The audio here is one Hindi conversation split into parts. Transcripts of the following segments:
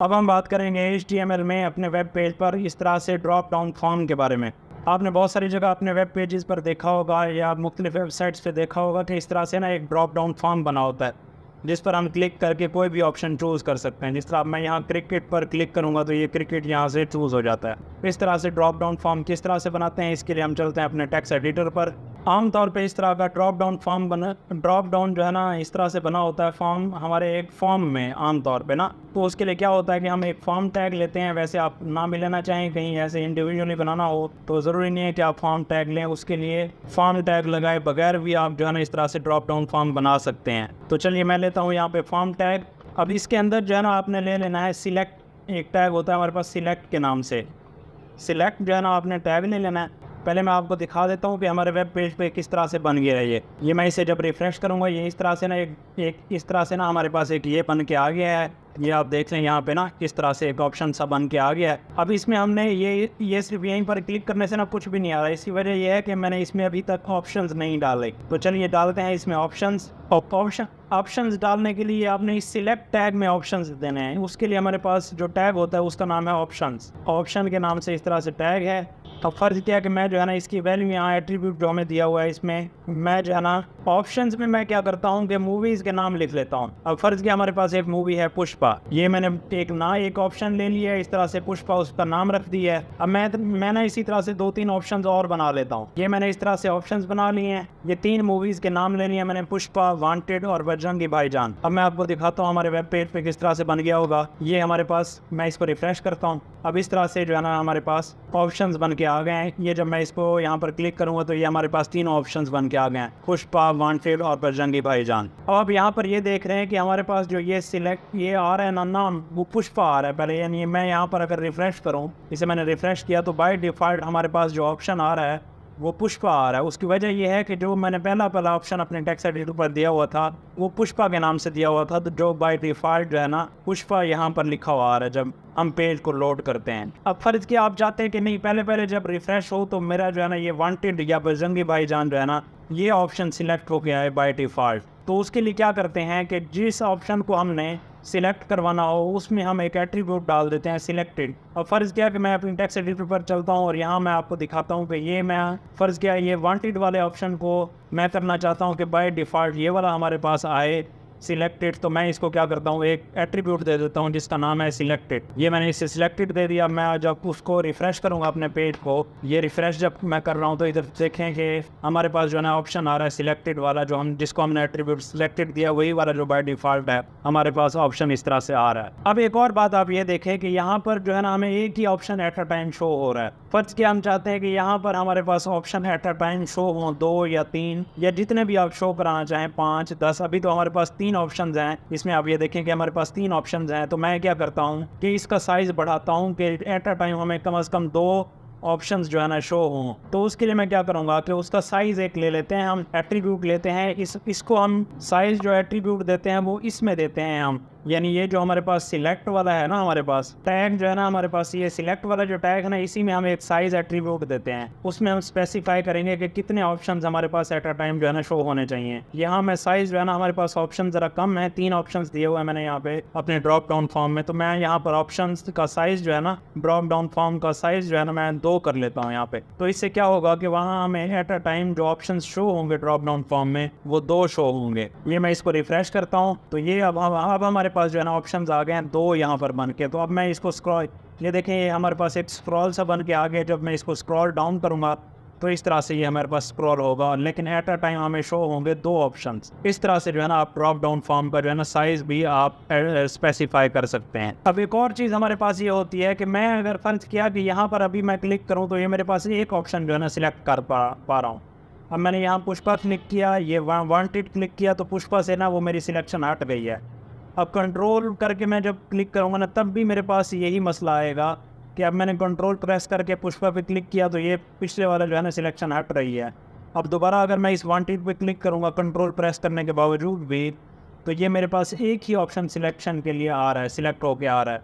अब हम बात करेंगे HTML में अपने वेब पेज पर इस तरह से ड्रॉप डाउन फॉर्म के बारे में। आपने बहुत सारी जगह अपने वेब पेजेस पर देखा होगा या मुख्तलिफ वेबसाइट्स पे देखा होगा कि इस तरह से ना एक ड्रॉप डाउन फॉर्म बना होता है जिस पर हम क्लिक करके कोई भी ऑप्शन चूज़ कर सकते हैं। जिस तरह मैं यहाँ क्रिकेट पर क्लिक करूँगा तो ये क्रिकेट यहाँ से चूज़ हो जाता है। इस तरह से ड्रॉप डाउन फॉर्म किस तरह से बनाते हैं, इसके लिए हम चलते हैं अपने टेक्स्ट एडिटर पर। आमतौर पे इस तरह का ड्रॉप डाउन जो है ना इस तरह से बना होता है फॉर्म हमारे एक फॉर्म में आमतौर पे ना। तो उसके लिए क्या होता है कि हम एक फॉर्म टैग लेते हैं। वैसे आप नाम भी लेना चाहें, कहीं ऐसे इंडिविजुअली बनाना हो तो ज़रूरी नहीं है कि आप फॉर्म टैग लें। उसके लिए फॉर्म टैग लगाए बगैर भी आप जो है ना इस तरह से ड्रॉप डाउन फॉर्म बना सकते हैं। तो चलिए मैं लेता हूँ यहाँ पे फॉर्म टैग। अब इसके अंदर जो है ना आपने ले लेना है सिलेक्ट। एक टैग होता है हमारे पास सिलेक्ट के नाम से। सिलेक्ट जो है ना आपने टैग ले लेना है। पहले मैं आपको दिखा देता हूँ कि हमारे वेब पेज पे किस तरह से बन गया है ये मैं इसे जब रिफ़्रेश करूँगा ये इस तरह से ना एक इस तरह से ना हमारे पास एक ये बन के आ गया है। ये आप देख लें यहाँ पे ना किस तरह से एक ऑप्शन सा बन के आ गया है। अब इसमें हमने ये सिर्फ यहीं पर क्लिक करने से ना कुछ भी नहीं आ रहा। इसी वजह ये है कि मैंने इसमें अभी तक ऑप्शंस नहीं डाले। तो चलिए डालते हैं इसमें ऑप्शंस डालने के लिए आपने इस सिलेक्ट टैग में ऑप्शंस देने हैं। उसके लिए हमारे पास जो टैग होता है उसका नाम है ऑप्शंस। ऑप्शन के नाम से इस तरह से टैग है। अब फ़र्ज़ क्या है कि मैं जो है ना इसकी वैल्यू यहाँ एट्रीब्यूट जो हमें दिया हुआ है इसमें मैं जो है ना ऑप्शंस में मैं क्या करता हूँ कि मूवीज़ के नाम लिख लेता हूँ। अब फ़र्ज़ क्या हमारे पास एक मूवी है पुष्पा। ये मैंने एक ऑप्शन ले लिया है इस तरह से पुष्पा, उसका नाम रख दिया है। अब मैं ना इसी तरह से 2-3 ऑप्शंस और बना लेता हूँ। ये मैंने इस तरह से ऑप्शंस बना लिए हैं। ये 3 मूवीज़ के नाम ले लिए मैंने, पुष्पा, वांटेड और बजरंगी भाईजान। अब मैं आपको दिखाता हूँ हमारे वेब पेज पे किस तरह से बन गया होगा। ये हमारे पास, मैं इसको रिफ़्रेश करता हूँ। अब इस तरह से जो है ना हमारे पास ऑप्शंस बन के आ गए हैं। ये जब मैं इसको यहाँ पर क्लिक करूँगा तो ये हमारे पास 3 ऑप्शंस बन के आ गए हैं, पुष्पा, वांटेड और बजरंगी भाईजान। अब आप यहाँ पर ये देख रहे हैं कि हमारे पास जो ये सिलेक्ट ये आ रहा है ना नाम, वो पुष्पा आ रहा है पहले। यानी मैं यहाँ पर अगर रिफ़्रेश करूँ, इसे मैंने रिफ़्रेश किया तो बाय डिफ़ॉल्ट हमारे पास जो ऑप्शन आ रहा है वो पुष्पा आ रहा है। उसकी वजह यह है कि जो मैंने पहला ऑप्शन अपने टेक्स्ट एडिटर पर दिया हुआ था वो पुष्पा के नाम से दिया हुआ था। तो जो बाय डिफ़ॉल्ट जो है ना पुष्पा यहाँ पर लिखा हुआ आ रहा है जब हम पेज को लोड करते हैं। अब फ़र्ज़ किया आप चाहते हैं कि नहीं पहले जब रिफ़्रेश हो तो मेरा जो है ना ये वांटेड या बजरंगी भाईजान जो है ना ये ऑप्शन सिलेक्ट हो गया है बाय डिफ़ॉल्ट। तो उसके लिए क्या करते हैं कि जिस ऑप्शन को हमने सिलेक्ट करवाना हो उसमें हम एक एट्रीब्यूट डाल देते हैं सिलेक्टेड। और फ़र्ज़ किया कि मैं अपनी टेक्स्ट एडिटर पर चलता हूँ और यहाँ मैं आपको दिखाता हूँ कि ये मैं फ़र्ज़ किया ये वांटेड वाले ऑप्शन को मैं करना चाहता हूँ कि बाय डिफ़ॉल्ट ये वाला हमारे पास आए सिलेक्टेड। तो मैं इसको क्या करता हूँ एक एट्रीब्यूट दे देता हूँ जिसका नाम है सिलेक्टेड। ये मैंने इसे सिलेक्टेड दे दिया। मैं जब उसको रिफ़्रेश करूँगा अपने पेज को, ये रिफ़्रेश जब मैं कर रहा हूँ तो इधर देखें कि हमारे पास जो है ना ऑप्शन आ रहा है सिलेक्टेड वाला, जो जिसको हमने एट्रीब्यूट सिलेक्टेड दिया वही वाला जो बाय डिफ़ॉल्ट है हमारे पास ऑप्शन इस तरह से आ रहा है। अब एक और बात आप ये देखें कि यहाँ पर जो है ना हमें एक ही option at a time show हो रहा है। फ़र्ज़ क्या हम चाहते हैं कि यहाँ पर हमारे पास option at a time show हो 2 या 3 या जितने भी आप शो कराना चाहें 5, 10। अभी तो हमारे पास 3 ऑप्शंस हैं इसमें। आप ये देखें कि हमारे पास 3 ऑप्शंस हैं। तो मैं क्या करता हूँ कि इसका साइज़ बढ़ाता हूँ कि एट अ टाइम हमें कम से कम 2 ऑप्शंस जो है ना शो हों। तो उसके लिए मैं क्या करूँगा कि उसका साइज़ एक ले लेते हैं, हम एट्रीब्यूट लेते हैं इसको हम साइज़ जो एट्रीब्यूट देते हैं वो इसमें देते हैं हम। यानी ये जो हमारे पास सिलेक्ट वाला है ना हमारे पास टैग जो है ना हमारे पास ये सिलेक्ट वाला जो टैग है ना इसी में हम एक साइज़ एट्रीब्यूट देते हैं। उसमें हम स्पेसिफाई करेंगे कि कितने ऑप्शंस हमारे पास एट अ टाइम जो है ना शो होने चाहिए। यहाँ मैं साइज़ जो है ना हमारे पास ऑप्शन ज़रा कम है, 3 ऑप्शंस दिए हुए हैं मैंने यहाँ पे अपने ड्रॉप डाउन फॉर्म में। तो मैं यहाँ पर ऑप्शंस का साइज़ जो है ना ड्रॉप डाउन फॉर्म का साइज़ जो है ना मैं 2 कर लेता हूँ यहाँ पे। तो इससे क्या होगा कि वहाँ हमें एट अ टाइम जो ऑप्शन शो होंगे ड्रॉप डाउन फॉर्म में वो 2 शो होंगे। ये मैं इसको रिफ़्रेश करता हूँ तो ये अब हमारे पास जो है ना ऑप्शंस आ गए हैं 2 यहाँ पर बन के। तो अब मैं इसको स्क्रॉल, ये देखें ये हमारे पास एक स्क्रॉल सा बन के आ गया। जब मैं इसको स्क्रॉल डाउन करूँगा तो इस तरह से ये हमारे पास स्क्रॉल होगा, लेकिन एट अ टाइम हमें शो होंगे 2 ऑप्शंस। इस तरह से जो है ना आप ड्रॉप डाउन फॉर्म का जो है ना साइज़ भी आप स्पेसिफाई कर सकते हैं। अब एक और चीज़ हमारे पास ये होती है कि मैं अगर फ़र्ज़ किया कि यहाँ पर अभी मैं क्लिक करूँ तो ये मेरे पास एक ऑप्शन जो है ना सिलेक्ट कर पा रहा हूँ। अब मैंने यहाँ पुष्पा क्लिक किया, ये वांटेड क्लिक किया तो पुष्पा से ना वो मेरी सिलेक्शन हट गई है। अब कंट्रोल करके मैं जब क्लिक करूँगा ना तब भी मेरे पास यही मसला आएगा कि अब मैंने कंट्रोल प्रेस करके पुष्पा पे क्लिक किया तो ये पिछले वाला जो है ना सिलेक्शन हट रही है। अब दोबारा अगर मैं इस वांटेड पे क्लिक करूँगा कंट्रोल प्रेस करने के बावजूद भी तो ये मेरे पास एक ही ऑप्शन सिलेक्शन के लिए आ रहा है, सिलेक्ट होके आ रहा है।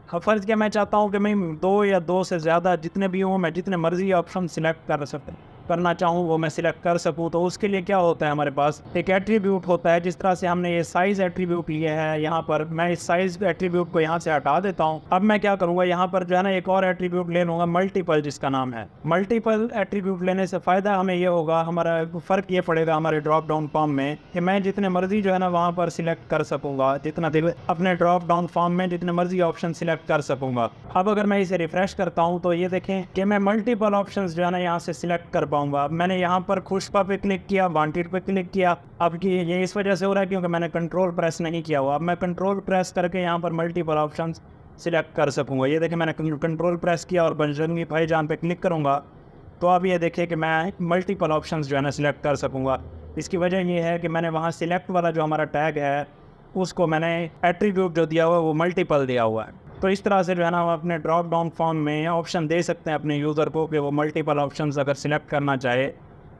अब फ़र्ज़ क्या मैं चाहता हूँ कि मैं 2 या 2 से ज़्यादा जितने भी हों मैं जितने मर्ज़ी ऑप्शन सिलेक्ट कर सकता हूँ। करना चाहूँ वो मैं सिलेक्ट कर सकूँ, तो उसके लिए क्या होता है हमारे पास एक एट्रीब्यूट होता है। जिस तरह से हमने ये साइज़ एट्रीब्यूट लिया है, यहाँ पर मैं इस साइज़ एट्रीब्यूट को यहाँ से हटा देता हूँ। अब मैं क्या करूँगा, यहाँ पर जो है ना एक और एट्रीब्यूट ले लूँगा मल्टीपल, जिसका नाम है मल्टीपल। एट्रीब्यूट लेने से फ़ायदा हमें ये होगा, हमारा फ़र्क ये पड़ेगा हमारे ड्रॉप डाउन फॉर्म में कि मैं जितने मर्जी जो है ना वहाँ पर सिलेक्ट कर सकूँगा, जितना दिल अपने ड्रॉप डाउन फॉर्म में जितने मर्जी ऑप्शन सिलेक्ट कर सकूँगा। अब अगर मैं इसे रिफ्रेश करता हूँ तो ये देखें कि मैं मल्टीपल ऑप्शंस जो है ना यहाँ से सिलेक्ट कर पाऊंगा। मैंने यहाँ पर खुशपा पे क्लिक किया, वांटेड पे क्लिक किया। अब कि ये इस वजह से हो रहा है क्योंकि मैंने कंट्रोल प्रेस नहीं किया हुआ। अब मैं कंट्रोल प्रेस करके यहाँ पर मल्टीपल ऑप्शंस सिलेक्ट कर सकूँगा। ये देखें मैंने कंट्रोल प्रेस किया और बजरंगी भाईजान पे क्लिक करूँगा तो अब ये देखिए कि मैं मल्टीपल ऑप्शंस जो है ना सिलेक्ट कर सकूँगा। इसकी वजह ये है कि मैंने वहाँ सिलेक्ट वाला जो हमारा टैग है उसको मैंने एट्रीब्यूट जो दिया हुआ है वो मल्टीपल दिया हुआ है। तो इस तरह से जो है ना हम अपने ड्रॉप डाउन फॉर्म में ऑप्शन दे सकते हैं अपने यूज़र को कि वो मल्टीपल ऑप्शंस अगर सिलेक्ट करना चाहे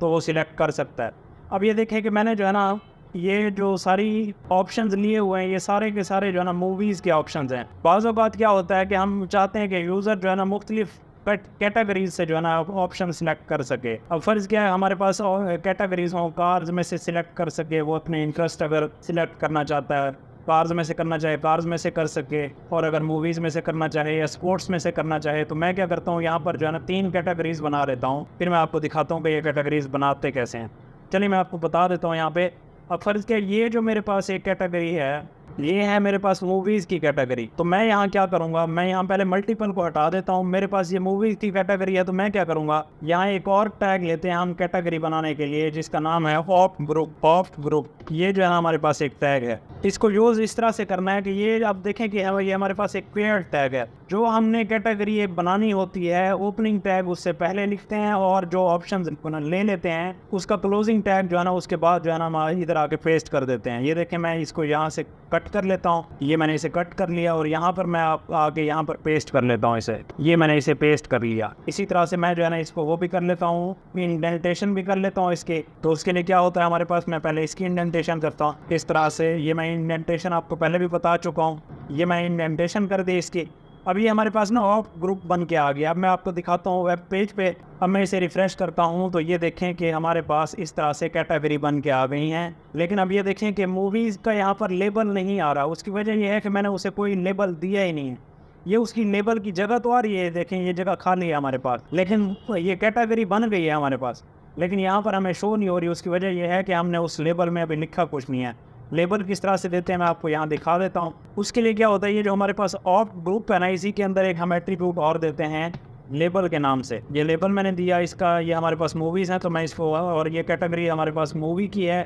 तो वो सिलेक्ट कर सकता है। अब ये देखें कि मैंने जो है ना ये जो सारी ऑप्शंस लिए हुए हैं ये सारे के सारे जो है ना मूवीज़ के ऑप्शंस हैं। बाज़ औक़ात क्या होता है कि हम चाहते हैं कि यूज़र जो है ना मुख्तलिफ कैटेगरीज से जो है ना ऑप्शन सिलेक्ट कर सके। अब फ़र्ज़ क्या है हमारे पास कैटेगरीज हों, कार्स में से सिलेक्ट कर सके, वो अपने इंटरेस्ट अगर सिलेक्ट करना चाहता है कार्स में से करना चाहे कार्स में से कर सके, और अगर मूवीज़ में से करना चाहे या स्पोर्ट्स में से करना चाहे। तो मैं क्या करता हूँ यहाँ पर जो है ना 3 कैटेगरीज बना लेता हूँ, फिर मैं आपको दिखाता हूँ कि ये कैटेगरीज बनाते कैसे हैं। चलिए मैं आपको बता देता हूँ यहाँ पे। अब फ़र्ज़ क्या ये जो मेरे पास एक कैटेगरी है ये है मेरे पास मूवीज़ की कैटेगरी। तो मैं यहाँ क्या करूँगा, मैं यहाँ पहले मल्टीपल को हटा देता हूँ। मेरे पास ये मूवीज़ की कैटेगरी है तो मैं क्या करूँगा, यहाँ एक और टैग लेते हैं हम कैटेगरी बनाने के लिए जिसका नाम है ऑप्ट ग्रुप। ऑप्ट ग्रुप ये जो है हमारे पास एक टैग है। इसको यूज़ इस तरह से करना है कि ये आप देखें कि ये हमारे पास एक पेयर्ड टैग है। जो हमने कैटेगरी एक बनानी होती है ओपनिंग टैग उससे पहले लिखते हैं और जो ऑप्शन ले लेते हैं उसका क्लोजिंग टैग जो है ना उसके बाद जो है ना हम इधर आके पेस्ट कर देते हैं। ये देखें मैं इसको यहाँ से कट कर लेता हूँ, ये मैंने इसे कट कर लिया और यहाँ पर मैं आके यहाँ पर पेस्ट कर लेता हूँ इसे। ये मैंने इसे पेस्ट कर लिया। इसी तरह से मैं जो है ना इसको वो भी कर लेता हूँ, इंडेंटेशन भी कर लेता हूँ इसके। तो उसके लिए क्या होता है हमारे पास, मैं पहले इसकी इंडेंटेशन करता हूँ इस तरह से। ये मैं इंडेंटेशन आपको पहले भी बता चुका हूँ, ये मैं इंडेंटेशन कर दी इसकी। अब ये हमारे पास ना ऑप्ट ग्रुप बन के आ गया। अब मैं आपको दिखाता हूँ वेब पेज पे। अब मैं इसे रिफ़्रेश करता हूँ तो ये देखें कि हमारे पास इस तरह से कैटेगरी बन के आ गई हैं। लेकिन अब ये देखें कि मूवीज़ का यहाँ पर लेबल नहीं आ रहा। उसकी वजह यह है कि मैंने उसे कोई लेबल दिया ही नहीं है। ये उसकी लेबल की जगह तो आ रही है, देखें ये जगह खाली है हमारे पास, लेकिन ये कैटेगरी बन गई है हमारे पास, लेकिन यहाँ पर हमें शो नहीं हो रही। उसकी वजह यह है कि हमने उस लेबल में अभी लिखा कुछ नहीं है। लेबल किस तरह से देते हैं मैं आपको यहाँ दिखा देता हूँ। उसके लिए क्या होता है, ये जो हमारे पास ऑप्ट ग्रुप है ना इसी के अंदर एक हम एट्रीब्यूट और देते हैं लेबल के नाम से। ये लेबल मैंने दिया इसका, ये हमारे पास मूवीज़ हैं तो मैं इसको, और ये कैटेगरी हमारे पास मूवी की है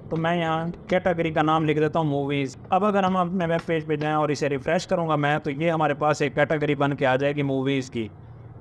तो मैं यहाँ कैटेगरी का नाम लिख देता हूँ मूवीज़। अब अगर हम अपने वेब पेज पे जाएँ और इसे रिफ़्रेश करूँगा मैं तो ये हमारे पास एक कैटेगरी बन के आ जाएगी मूवीज़ की।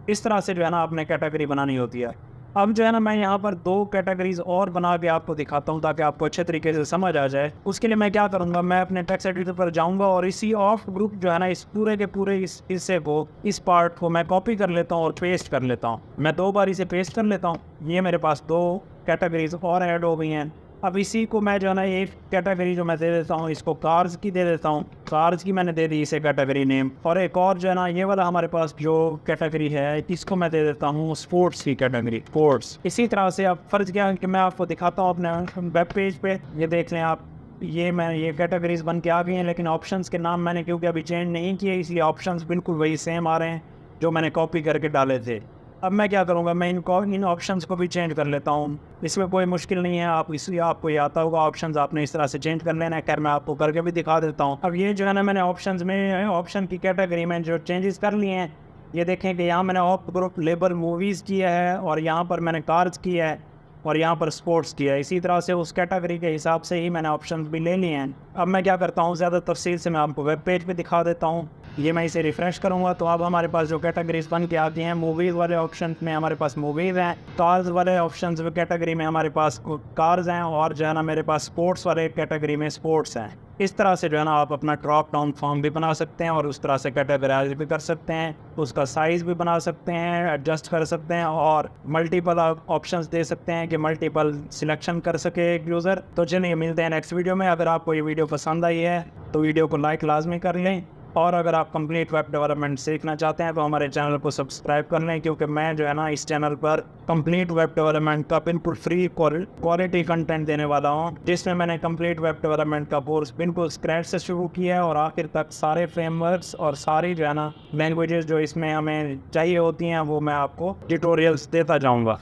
इस तरह से जो है ना आपने कैटेगरी बनानी होती है। अब जो है ना मैं यहाँ पर 2 कैटेगरीज और बना के आपको दिखाता हूँ ताकि आपको अच्छे तरीके से समझ आ जाए। उसके लिए मैं क्या करूँगा, मैं अपने टेक्स्ट एडिटर पर जाऊँगा और इसी ऑप्ट ग्रुप जो है ना इस पूरे के पूरे इस हिस्से को, इस पार्ट को मैं कॉपी कर लेता हूँ और पेस्ट कर लेता हूँ। मैं 2 बार इसे पेस्ट कर लेता हूँ। ये मेरे पास 2 कैटेगरीज और ऐड हो गई हैं। अब इसी को मैं जो है ना एक कैटेगरी जो मैं दे देता हूँ इसको कार्स की दे देता हूँ। कार्स की मैंने दे दी इसे कैटेगरी नेम। और एक और जो है ना ये वाला हमारे पास जो कैटेगरी है इसको मैं दे देता हूँ स्पोर्ट्स की कैटेगरी, स्पोर्ट्स। इसी तरह से अब फ़र्ज़ क्या है कि मैं आपको दिखाता हूँ अपने वेब पेज पे। ये देख लें आप, ये कैटेगरीज बन के आ गई हैं, लेकिन ऑप्शंस के नाम मैंने क्योंकि अभी चेंज नहीं किए इसलिए ऑप्शंस बिल्कुल वही सेम आ रहे हैं जो मैंने कॉपी करके डाले थे। अब मैं क्या करूँगा, मैं इन ऑप्शंस को भी चेंज कर लेता हूँ। इसमें कोई मुश्किल नहीं है, आप इसलिए आपको ये आता होगा ऑप्शंस आपने इस तरह से चेंज कर लेना है। खैर मैं आपको करके भी दिखा देता हूँ। अब ये जो है ना मैंने ऑप्शंस में ऑप्शन की कैटेगरी में जो चेंजेस कर लिए हैं, ये देखें कि यहाँ मैंने ऑप्ट ग्रुप लेबल मूवीज़ किया है और यहाँ पर मैंने कार्स किया है और यहाँ पर स्पोर्ट्स किया है। इसी तरह से उस कैटेगरी के हिसाब से ही मैंने ऑप्शन भी ले लिए हैं। अब मैं क्या करता हूँ, ज़्यादा तफसील से मैं आपको वेब पेज पे दिखा देता हूँ। ये मैं इसे रिफ़्रेश करूँगा तो अब हमारे पास जो कैटेगरीज बन के आती हैं, मूवीज़ वाले ऑप्शन में हमारे पास मूवीज़ हैं, कार्स वाले ऑप्शन कैटेगरी में हमारे पास कार्स हैं, और जो है ना मेरे पास स्पोर्ट्स वाले कैटेगरी में स्पोर्ट्स हैं। इस तरह से जो है ना आप अपना ड्रॉप डाउन फॉर्म भी बना सकते हैं और उस तरह से कैटेगराइज भी कर सकते हैं, उसका साइज़ भी बना सकते हैं, एडजस्ट कर सकते हैं और मल्टीपल ऑप्शंस दे सकते हैं कि मल्टीपल सिलेक्शन कर सके एक यूज़र। तो चलिए मिलते हैं नेक्स्ट वीडियो में। अगर आपको ये वीडियो पसंद आई है तो वीडियो को लाइक लाजमी कर लें और अगर आप कंप्लीट वेब डेवलपमेंट सीखना चाहते हैं तो हमारे चैनल को सब्सक्राइब कर लें, क्योंकि मैं जो है ना इस चैनल पर कंप्लीट वेब डेवलपमेंट का बिल्कुल फ्री क्वालिटी कंटेंट देने वाला हूँ, जिसमें मैंने कंप्लीट वेब डेवलपमेंट का कोर्स बिल्कुल स्क्रैच से शुरू किया है और आखिर तक सारे फ्रेमवर्क्स और सारी जो है ना लैंग्वेजेस जो इसमें हमें चाहिए होती हैं वो मैं आपको ट्यूटोरियल्स देता जाऊँगा।